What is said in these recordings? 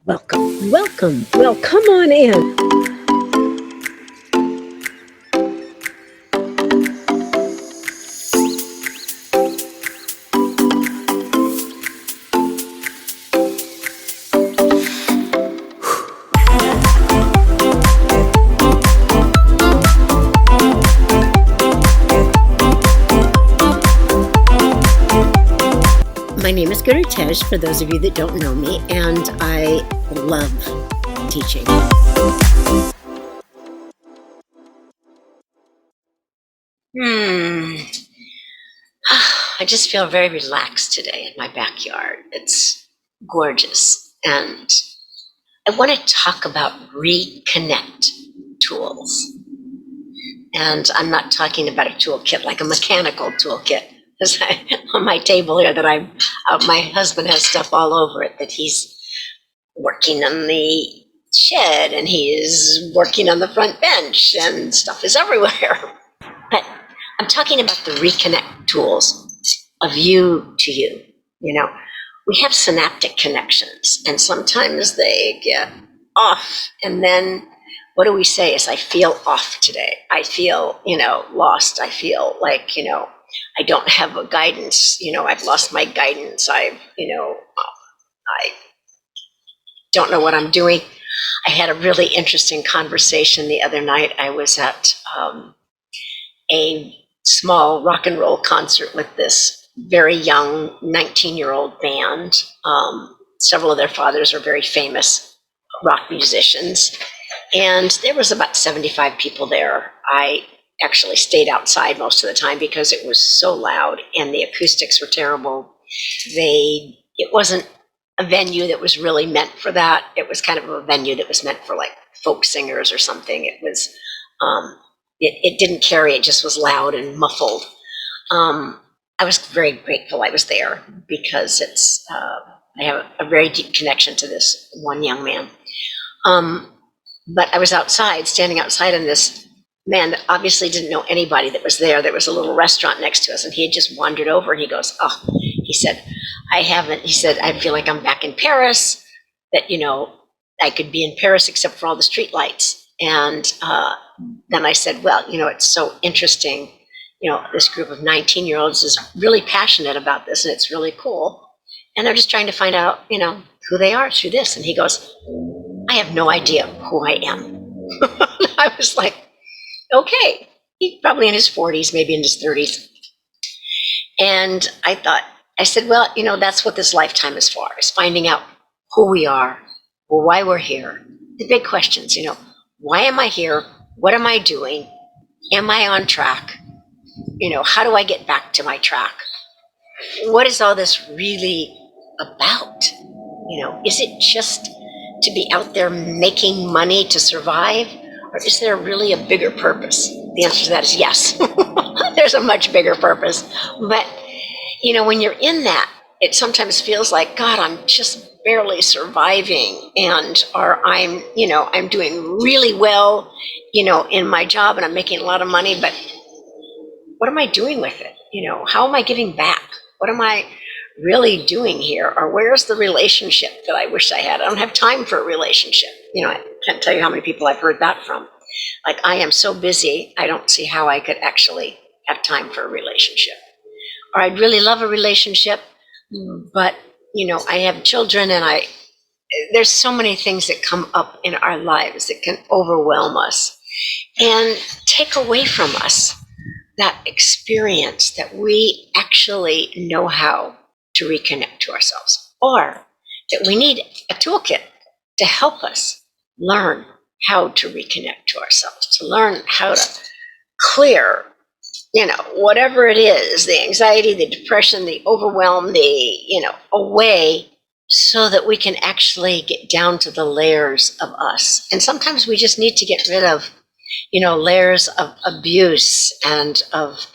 Welcome, welcome. Well, come on in. My name is Gurutej, for those of you that don't know me, and I love teaching. I just feel very relaxed today in my backyard. It's gorgeous. And I want to talk about Reconnect tools. And I'm not talking about a toolkit like a mechanical toolkit. On my table here that my husband has stuff all over it that he's working on the shed and he is working on the front bench and stuff is everywhere. But I'm talking about the Reconnect tools of you to you. You know, we have synaptic connections and sometimes they get off. And then what do we say is I feel off today. I feel, lost. I feel like, I don't have a guidance, I've lost my guidance. I don't know what I'm doing. I had a really interesting conversation the other night. I was at a small rock and roll concert with this very young 19-year-old band. Several of their fathers are very famous rock musicians. And there was about 75 people there. I actually stayed outside most of the time because it was so loud and the acoustics were terrible. It wasn't a venue that was really meant for that. It was kind of a venue that was meant for like folk singers or something. It was, it didn't carry, it just was loud and muffled. I was very grateful I was there because I have a very deep connection to this one young man. But I was outside, standing outside, and this man that obviously didn't know anybody that was there. There was a little restaurant next to us, and he had just wandered over, and he goes, he said, I feel like I'm back in Paris, that, I could be in Paris except for all the street lights. And then I said, well, it's so interesting. This group of 19-year-olds is really passionate about this, and it's really cool. And they're just trying to find out, who they are through this. And he goes, I have no idea who I am. I was like, okay, he's probably in his 40s, maybe in his 30s. And I said, well, that's what this lifetime is for, is finding out who we are, why we're here. The big questions, why am I here? What am I doing? Am I on track? How do I get back to my track? What is all this really about? Is it just to be out there making money to survive? Or is there really a bigger purpose? The answer to that is yes. There's a much bigger purpose. But, when you're in that, it sometimes feels like, God, I'm just barely surviving, or I'm doing really well, in my job and I'm making a lot of money, but what am I doing with it? How am I giving back? What am I really doing here? Or where's the relationship that I wish I had? I don't have time for a relationship. I can't tell you how many people I've heard that from. Like, I am so busy, I don't see how I could actually have time for a relationship. Or I'd really love a relationship, but, I have children and there's so many things that come up in our lives that can overwhelm us and take away from us that experience that we actually know how to reconnect to ourselves, or that we need a toolkit to help us learn how to reconnect to ourselves, to learn how to clear, whatever it is, the anxiety, the depression, the overwhelm, away, so that we can actually get down to the layers of us. And sometimes we just need to get rid of, layers of abuse and of,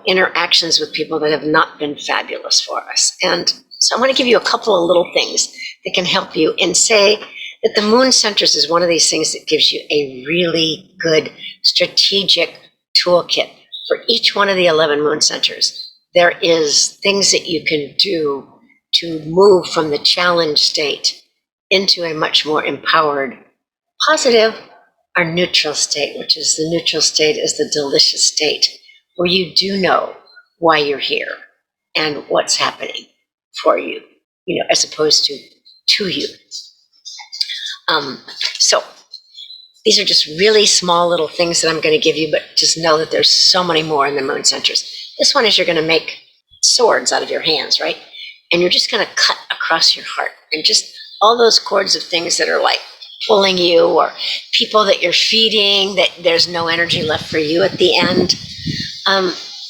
interactions with people that have not been fabulous for us. And so I want to give you a couple of little things that can help you, and say that the moon centers is one of these things that gives you a really good strategic toolkit for each one of the 11 moon centers. There is things that you can do to move from the challenge state into a much more empowered, positive, or neutral state, which is the neutral state is the delicious state where you do know why you're here and what's happening for you, as opposed to you. So these are just really small little things that I'm going to give you, but just know that there's so many more in the moon centers. This one is you're going to make swords out of your hands, right? And you're just going to cut across your heart, and just all those cords of things that are like pulling you, or people that you're feeding that there's no energy left for you at the end.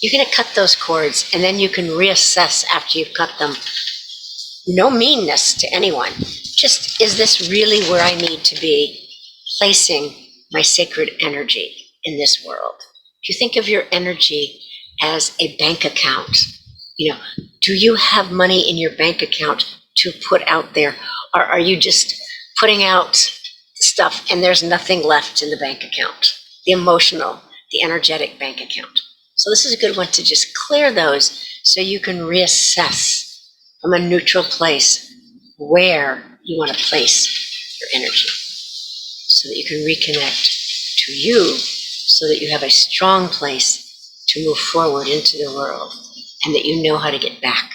You're going to cut those cords, and then you can reassess after you've cut them. No meanness to anyone. Just, is this really where I need to be placing my sacred energy in this world? If you think of your energy as a bank account, do you have money in your bank account to put out there? Or are you just putting out stuff and there's nothing left in the bank account? The emotional, the energetic bank account. So this is a good one to just clear those so you can reassess from a neutral place where you want to place your energy, so that you can reconnect to you, so that you have a strong place to move forward into the world, and that you know how to get back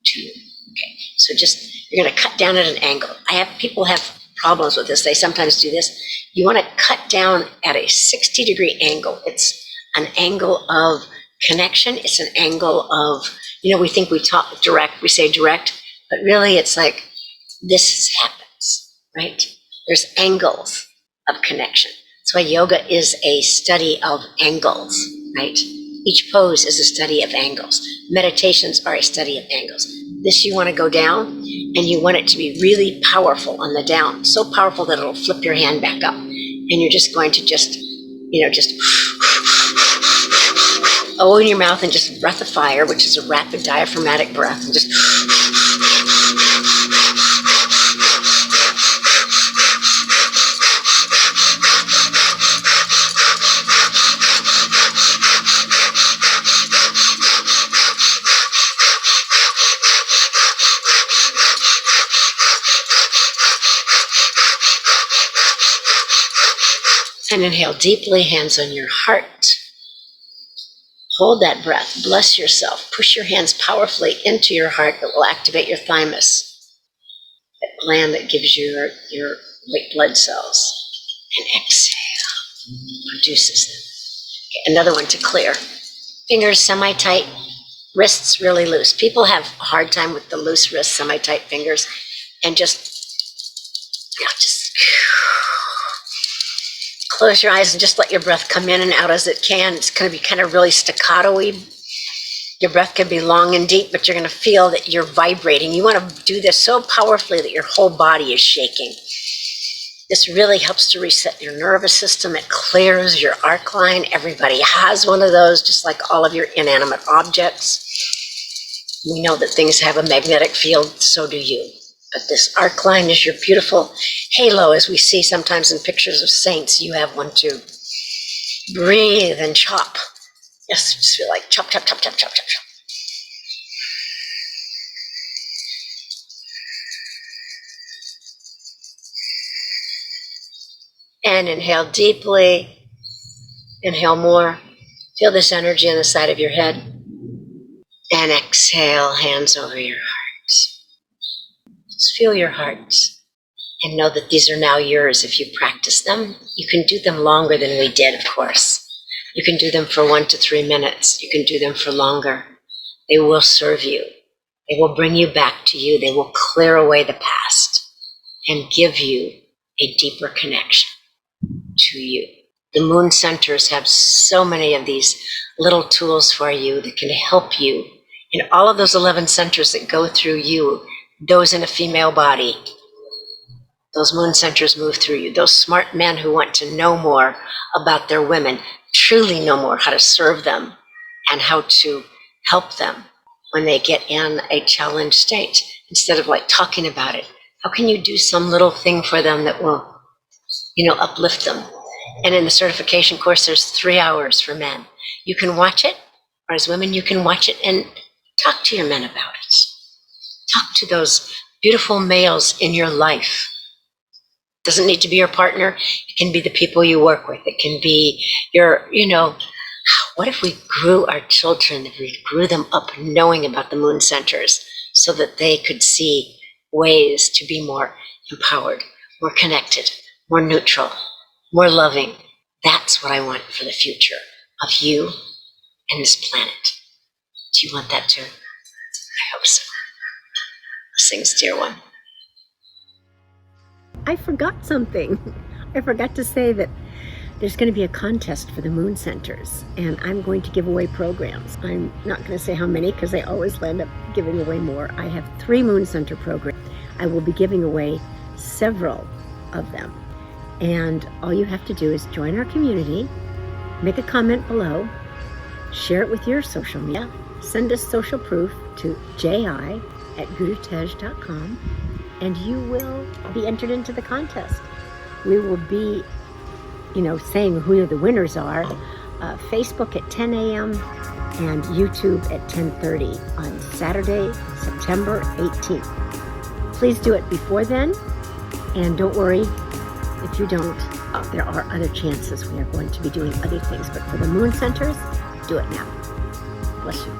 to you. Okay, so just, you're going to cut down at an angle. People have problems with this. They sometimes do this. You want to cut down at a 60-degree angle. It's an angle of connection. It's an angle of, we think we talk direct, we say direct, but really it's like this happens, right? There's angles of connection. That's why yoga is a study of angles, right? Each pose is a study of angles. Meditations are a study of angles. This, you want to go down, and you want it to be really powerful on the down, so powerful that it'll flip your hand back up. And you're just going to just in your mouth, and just breath of fire, which is a rapid diaphragmatic breath, and just and inhale deeply, hands on your heart. Hold that breath, bless yourself, push your hands powerfully into your heart. It will activate your thymus, that gland that gives you your white blood cells. And exhale, produces them. Okay, another one to clear. Fingers semi-tight, wrists really loose. People have a hard time with the loose wrists, semi-tight fingers, and just close your eyes and just let your breath come in and out as it can. It's going to be kind of really staccato-y. Your breath can be long and deep, but you're going to feel that you're vibrating. You want to do this so powerfully that your whole body is shaking. This really helps to reset your nervous system. It clears your arc line. Everybody has one of those, just like all of your inanimate objects. We know that things have a magnetic field, so do you. But this arc line is your beautiful halo, as we see sometimes in pictures of saints. You have one too. Breathe and chop. Yes, just feel like chop, chop, chop, chop, chop, chop, chop. And inhale deeply. Inhale more. Feel this energy on the side of your head. And exhale, hands over your heart. Just feel your heart and know that these are now yours. If you practice them, you can do them longer than we did, of course. You can do them for 1 to 3 minutes. You can do them for longer. They will serve you. They will bring you back to you. They will clear away the past and give you a deeper connection to you. The moon centers have so many of these little tools for you that can help you in all of those 11 centers that go through you. Those in a female body, those moon centers move through you. Those smart men who want to know more about their women, truly know more how to serve them and how to help them when they get in a challenged state. Instead of like talking about it, how can you do some little thing for them that will, uplift them? And in the certification course, there's 3 hours for men. You can watch it, or as women, you can watch it and talk to your men about it. Talk to those beautiful males in your life Doesn't need to be your partner. It can be the people you work with. It can be your, what if we grew our children, if we grew them up knowing about the moon centers so that they could see ways to be more empowered, more connected, more neutral, more loving. That's what I want for the future of you and this planet. Do you want that too? I hope so. Blessings, dear one. I forgot something. I forgot to say that there's going to be a contest for the moon centers, and I'm going to give away programs. I'm not going to say how many because I always end up giving away more. I have 3 moon center programs. I will be giving away several of them. And all you have to do is join our community, make a comment below, share it with your social media, send us social proof to ji@gurutej.com, and you will be entered into the contest. We will be, saying who the winners are. Facebook at 10 a.m. and YouTube at 10:30 on Saturday, September 18th. Please do it before then, and don't worry if you don't. There are other chances. We are going to be doing other things, but for the moon centers, do it now. Bless you.